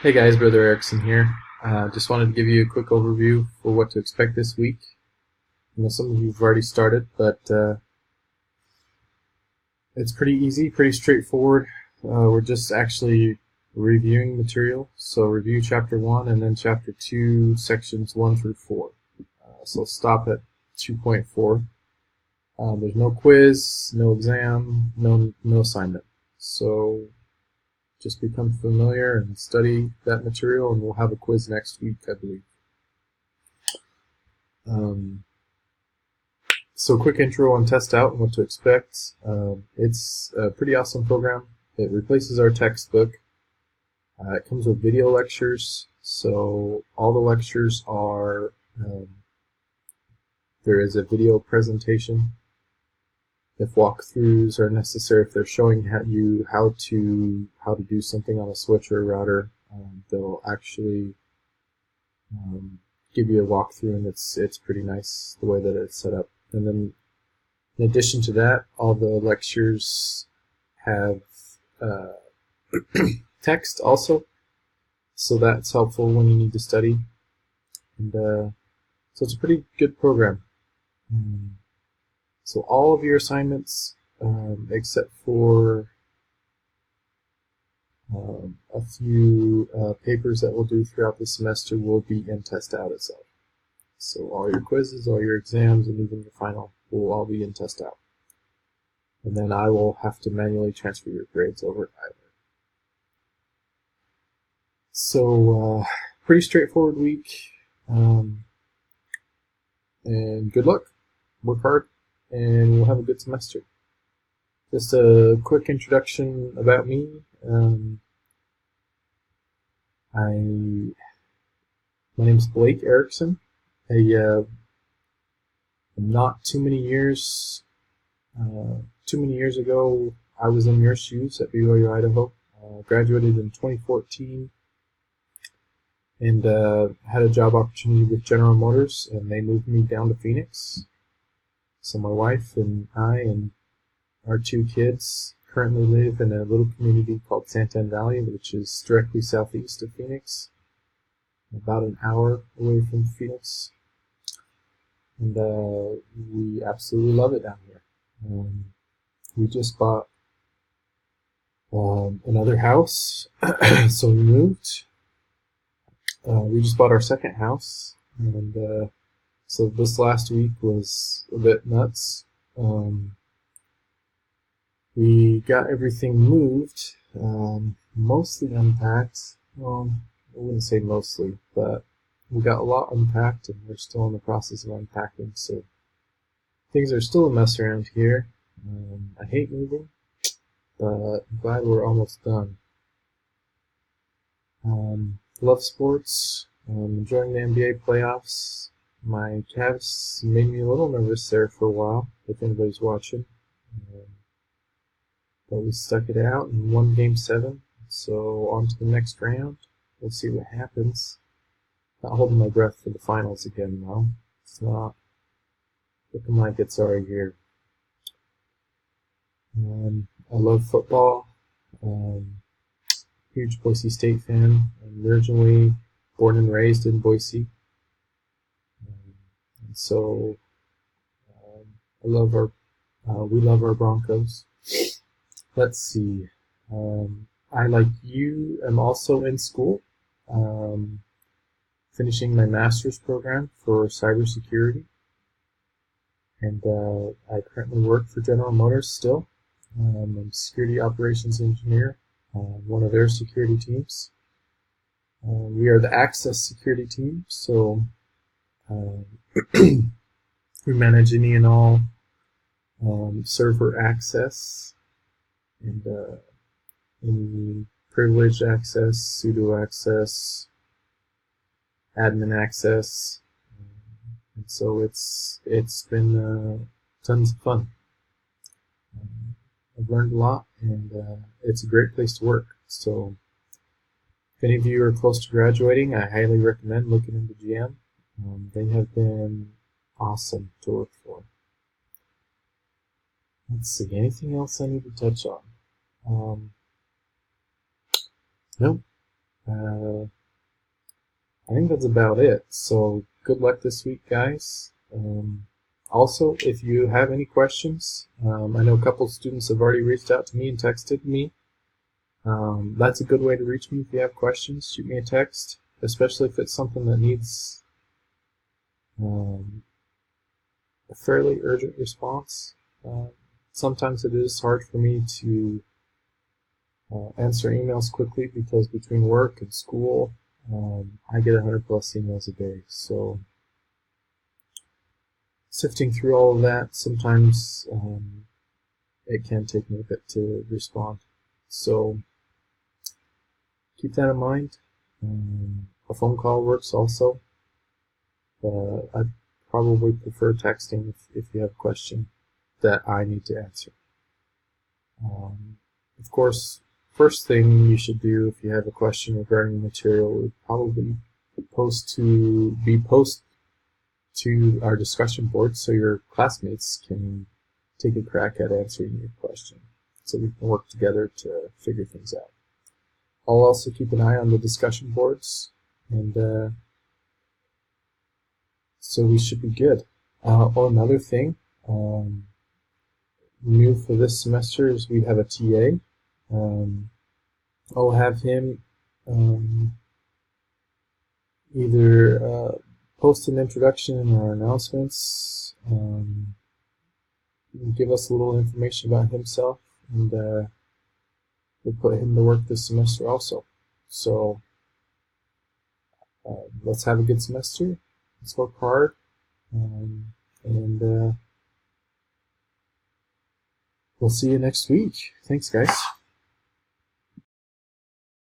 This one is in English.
Hey guys, Brother Erickson here. Just wanted to give you a quick overview for what to expect this week. I know some of you have already started, but it's pretty easy, pretty straightforward. We're just actually reviewing material. So review chapter 1 and then chapter 2, sections 1 through 4. So stop at 2.4. There's no quiz, no exam, no assignment. So just become familiar and study that material, and we'll have a quiz next week, I believe. So quick intro on Test Out and what to expect. It's a pretty awesome program. It replaces our textbook. It comes with video lectures, so all the lectures are, there is a video presentation. If walkthroughs are necessary, if they're showing you how to do something on a switch or a router, they'll actually give you a walkthrough, and it's pretty nice the way that it's set up. And then, in addition to that, all the lectures have text also, so that's helpful when you need to study. And so it's a pretty good program. So all of your assignments, except for a few papers that we'll do throughout the semester, will be in Test Out itself. So all your quizzes, all your exams, and even your final will all be in Test Out. And then I will have to manually transfer your grades over either. So pretty straightforward week, and good luck. Work hard, and we'll have a good semester. Just a quick introduction about me. My name's Blake Erickson. Not too many years ago, I was in your shoes at BYU, Idaho. Graduated in 2014, and had a job opportunity with General Motors, and they moved me down to Phoenix. So my wife and I and our 2 kids currently live in a little community called Santan Valley, which is directly southeast of Phoenix, about an hour away from Phoenix. And we absolutely love it down here. We just bought another house, so we moved. We just bought our second house, and so this last week was a bit nuts. We got everything moved, mostly unpacked. Well, I wouldn't say mostly, but we got a lot unpacked, and we're still in the process of unpacking, so things are still a mess around here. I hate moving, but I'm glad we're almost done. Love sports. Enjoying the NBA playoffs. My Cavs made me a little nervous there for a while, if anybody's watching. But we stuck it out and won Game 7, so on to the next round. We'll see what happens. Not holding my breath for the finals again, though. It's not looking like it's our year. I love football. Huge Boise State fan. I'm originally born and raised in Boise. And so we love our Broncos. Let's see. I, like you, am also in school, finishing my master's program for cybersecurity. And I currently work for General Motors still. I'm a security operations engineer, one of their security teams. We are the access security team, so we manage any and all server access, and any privileged access, pseudo access, admin access, and so it's been tons of fun. I've learned a lot, and it's a great place to work. So if any of you are close to graduating, I highly recommend looking into GM. They have been awesome to work for. Let's see, anything else I need to touch on? Nope. I think that's about it. So good luck this week, guys. Also, if you have any questions, I know a couple of students have already reached out to me and texted me. That's a good way to reach me if you have questions. Shoot me a text, especially if it's something that needs a fairly urgent response. Sometimes it is hard for me to answer emails quickly because between work and school, I get 100 plus emails a day. So sifting through all of that, sometimes it can take me a bit to respond. So keep that in mind. A phone call works also. I probably prefer texting if you have a question that I need to answer. Of course, first thing you should do if you have a question regarding the material would probably post to our discussion board so your classmates can take a crack at answering your question, so we can work together to figure things out. I'll also keep an eye on the discussion boards, and so we should be good. Another thing new for this semester is we have a TA. I'll have him either post an introduction in our announcements, give us a little information about himself, and we'll put him to work this semester also. So let's have a good semester. Let's work hard, and we'll see you next week. Thanks, guys.